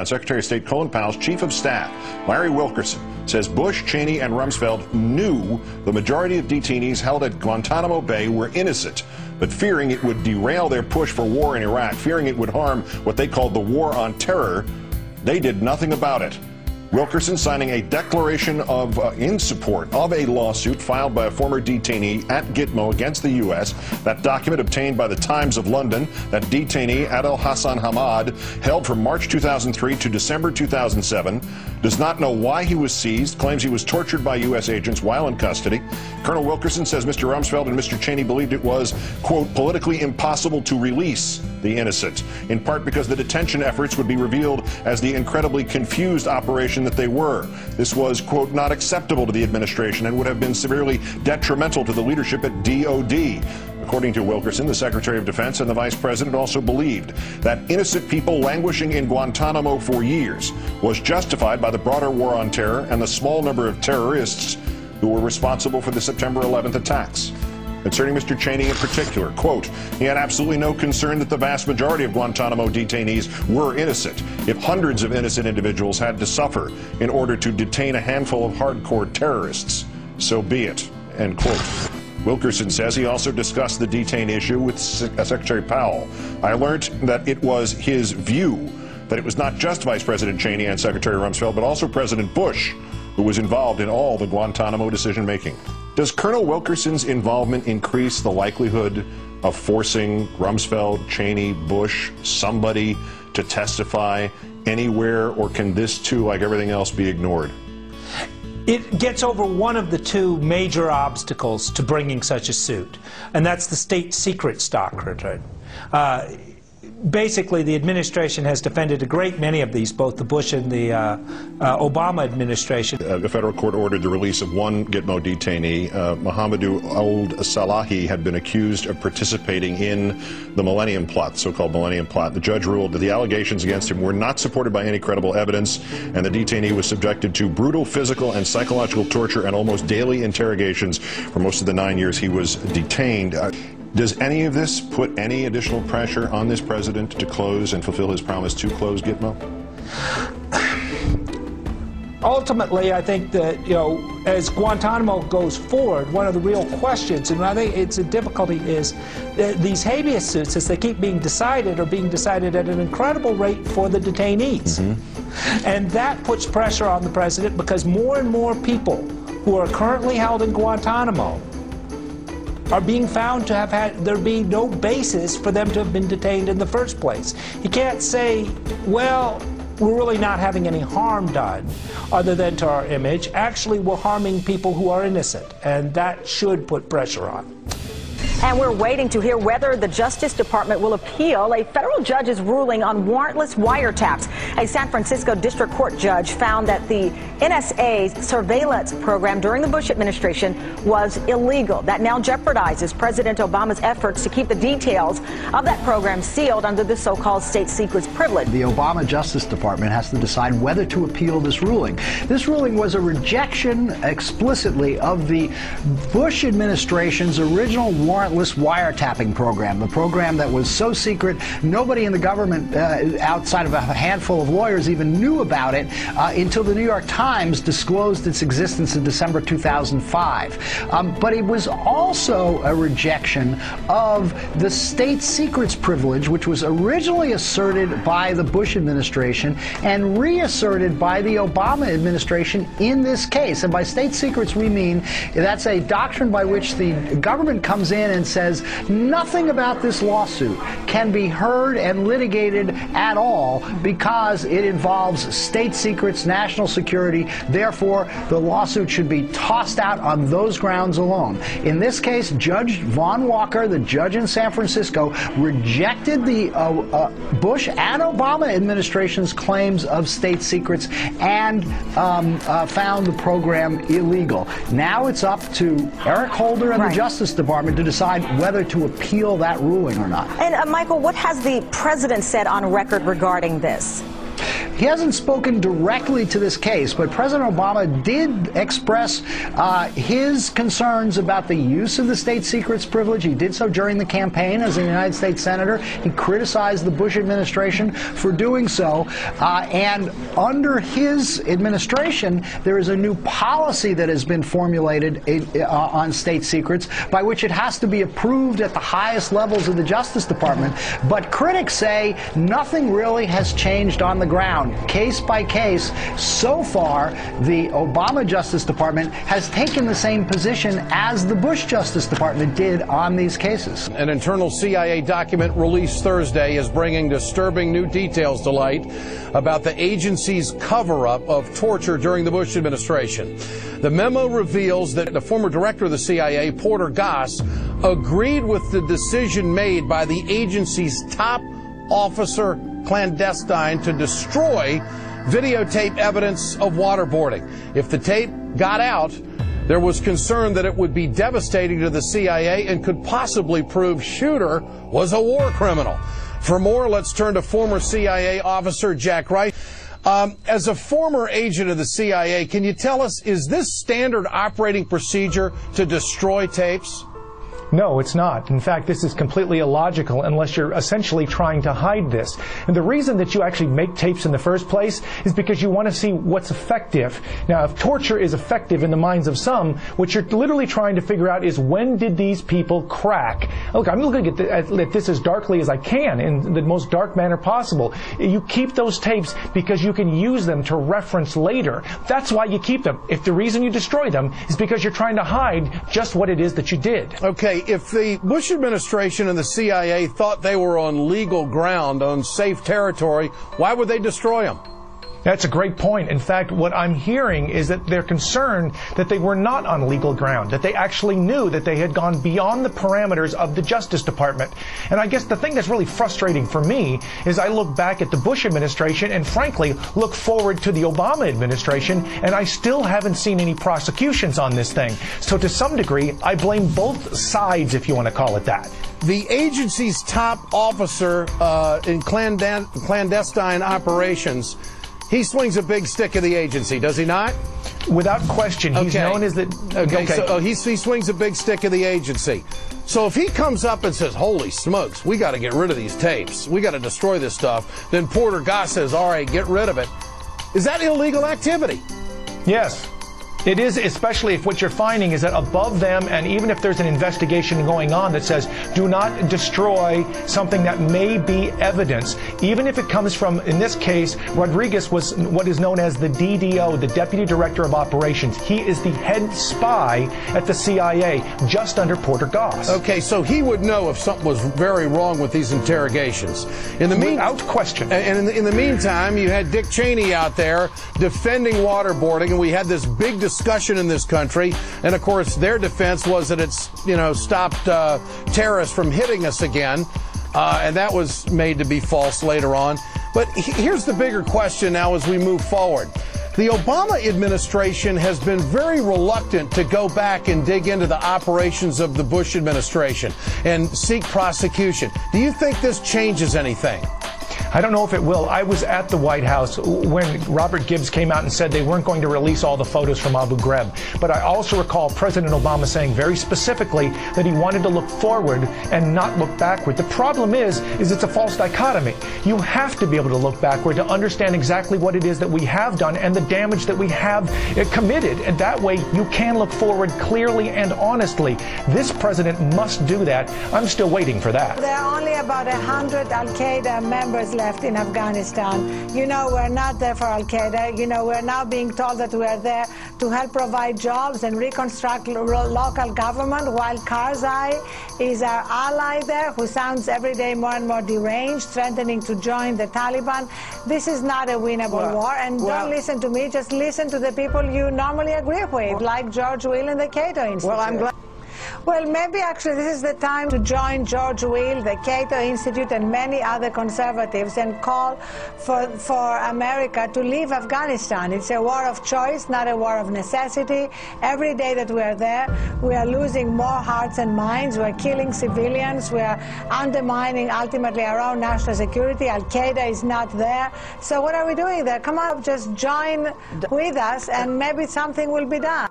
Secretary of State Colin Powell's chief of staff, Larry Wilkerson, says Bush, Cheney, and Rumsfeld knew the majority of detainees held at Guantanamo Bay were innocent, but fearing it would derail their push for war in Iraq, fearing it would harm what they called the war on terror, they did nothing about it. Wilkerson signing a declaration in support of a lawsuit filed by a former detainee at Gitmo against the U.S. That document obtained by the Times of London. That detainee, Adel Hassan Hamad, held from March 2003 to December 2007, does not know why he was seized, claims he was tortured by U.S. agents while in custody. Colonel Wilkerson says Mr. Rumsfeld and Mr. Cheney believed it was, quote, politically impossible to release the innocent, in part because the detention efforts would be revealed as the incredibly confused operation that they were. This was, quote, not acceptable to the administration and would have been severely detrimental to the leadership at DOD. According to Wilkerson, the Secretary of Defense and the Vice President also believed that innocent people languishing in Guantanamo for years was justified by the broader war on terror and the small number of terrorists who were responsible for the September 11th attacks. Concerning Mr. Cheney in particular, quote, he had absolutely no concern that the vast majority of Guantanamo detainees were innocent. If hundreds of innocent individuals had to suffer in order to detain a handful of hardcore terrorists, so be it, end quote. Wilkerson says he also discussed the detain issue with Secretary Powell. I learned that it was his view that it was not just Vice President Cheney and Secretary Rumsfeld, but also President Bush who was involved in all the Guantanamo decision-making. Does Colonel Wilkerson's involvement increase the likelihood of forcing Rumsfeld, Cheney, Bush, somebody to testify anywhere, or can this too, like everything else, be ignored? It gets over one of the two major obstacles to bringing such a suit, and that's the state secrets doctrine. Basically, the administration has defended a great many of these, both the Bush and the Obama administration. The federal court ordered the release of one Gitmo detainee. Mohamedou Ould Salahi had been accused of participating in the Millennium Plot, the so-called Millennium Plot. The judge ruled that the allegations against him were not supported by any credible evidence, and the detainee was subjected to brutal physical and psychological torture and almost daily interrogations for most of the 9 years he was detained. Does any of this put any additional pressure on this president to close and fulfill his promise to close Gitmo? Ultimately, I think that, as Guantanamo goes forward, one of the real questions, and I think it's a difficulty, is these habeas suits, as they keep being decided, are being decided at an incredible rate for the detainees. Mm-hmm. And that puts pressure on the president because more and more people who are currently held in Guantanamo are being found to have had there be no basis for them to have been detained in the first place. He can't say, well, we're really not having any harm done other than to our image. Actually, we're harming people who are innocent, and that should put pressure on. And we're waiting to hear whether the Justice Department will appeal a federal judge's ruling on warrantless wiretaps. A San Francisco district court judge found that the NSA's surveillance program during the Bush administration was illegal. That now jeopardizes President Obama's efforts to keep the details of that program sealed under the so-called state secrets privilege. The Obama Justice Department has to decide whether to appeal this ruling. This ruling was a rejection explicitly of the Bush administration's original warrantless wiretapping program, the program that was so secret nobody in the government outside of a handful of lawyers even knew about it until the New York Times disclosed its existence in December 2005. But it was also a rejection of the state secrets privilege, which was originally asserted by the Bush administration and reasserted by the Obama administration in this case. And by state secrets, we mean that's a doctrine by which the government comes in and says nothing about this lawsuit can be heard and litigated at all because it involves state secrets, national security. Therefore, the lawsuit should be tossed out on those grounds alone. In this case, Judge Vaughn Walker, the judge in San Francisco, rejected the Bush and Obama administration's claims of state secrets and found the program illegal. Now it's up to Eric Holder and the Justice Department to decide whether to appeal that ruling or not. And Michael, what has the president said on record regarding this? He hasn't spoken directly to this case, but President Obama did express his concerns about the use of the state secrets privilege. He did so during the campaign as a United States Senator. He criticized the Bush administration for doing so. And under his administration, there is a new policy that has been formulated on state secrets by which it has to be approved at the highest levels of the Justice Department. But critics say nothing really has changed on the ground. Case by case, so far, the Obama Justice Department has taken the same position as the Bush Justice Department did on these cases. An internal CIA document released Thursday is bringing disturbing new details to light about the agency's cover-up of torture during the Bush administration. The memo reveals that the former director of the CIA, Porter Goss, agreed with the decision made by the agency's top officer clandestine to destroy videotape evidence of waterboarding. If the tape got out, there was concern that it would be devastating to the CIA and could possibly prove Shooter was a war criminal. For more, let's turn to former CIA officer Jack Wright. As a former agent of the CIA, can you tell us, is this standard operating procedure to destroy tapes? No, it's not. In fact, this is completely illogical unless you're essentially trying to hide this. And the reason that you actually make tapes in the first place is because you want to see what's effective. Now, if torture is effective in the minds of some, what you're literally trying to figure out is when did these people crack? Look, I'm looking at this as darkly as I can, in the most dark manner possible. You keep those tapes because you can use them to reference later. That's why you keep them. If the reason you destroy them is because you're trying to hide just what it is that you did. Okay. If the Bush administration and the CIA thought they were on legal ground, on safe territory, why would they destroy them? That's a great point. In fact, what I'm hearing is that they're concerned that they were not on legal ground, that they actually knew that they had gone beyond the parameters of the Justice Department. And I guess the thing that's really frustrating for me is I look back at the Bush administration and frankly look forward to the Obama administration, and I still haven't seen any prosecutions on this thing. So to some degree, I blame both sides, if you want to call it that. The agency's top officer in clandestine operations, he swings a big stick of the agency, does he not? Without question. He's known as the... Okay. So he swings a big stick of the agency. So if he comes up and says, holy smokes, we got to get rid of these tapes, we got to destroy this stuff, then Porter Goss says, all right, get rid of it. Is that illegal activity? Yes. It is, especially if what you're finding is that above them, and even if there's an investigation going on that says, do not destroy something that may be evidence, even if it comes from, in this case, Rodriguez was what is known as the DDO, the Deputy Director of Operations. He is the head spy at the CIA, just under Porter Goss. Okay, so he would know if something was very wrong with these interrogations. Without question. And in the meantime, you had Dick Cheney out there defending waterboarding, and we had this big discussion in this country, and of course their defense was that it's stopped terrorists from hitting us again, and that was made to be false later on. But here's the bigger question now as we move forward. The Obama administration has been very reluctant to go back and dig into the operations of the Bush administration and seek prosecution. Do you think this changes anything? I don't know if it will. I was at the White House when Robert Gibbs came out and said they weren't going to release all the photos from Abu Ghraib. But I also recall President Obama saying very specifically that he wanted to look forward and not look backward. The problem is it's a false dichotomy. You have to be able to look backward to understand exactly what it is that we have done and the damage that we have committed. And that way you can look forward clearly and honestly. This president must do that. I'm still waiting for that. There are only about 100 Al-Qaeda members left in Afghanistan. We're not there for Al-Qaeda. We're now being told that we're there to help provide jobs and reconstruct local government, while Karzai is our ally there, who sounds every day more and more deranged, threatening to join the Taliban. This is not a winnable war, and don't listen to me, just listen to the people you normally agree with, like George Will and the Cato Institute. Well, I'm glad. Well, maybe actually this is the time to join George Will, the Cato Institute, and many other conservatives and call for America to leave Afghanistan. It's a war of choice, not a war of necessity. Every day that we are there, we are losing more hearts and minds. We are killing civilians. We are undermining ultimately our own national security. Al-Qaeda is not there. So what are we doing there? Come on, just join with us and maybe something will be done.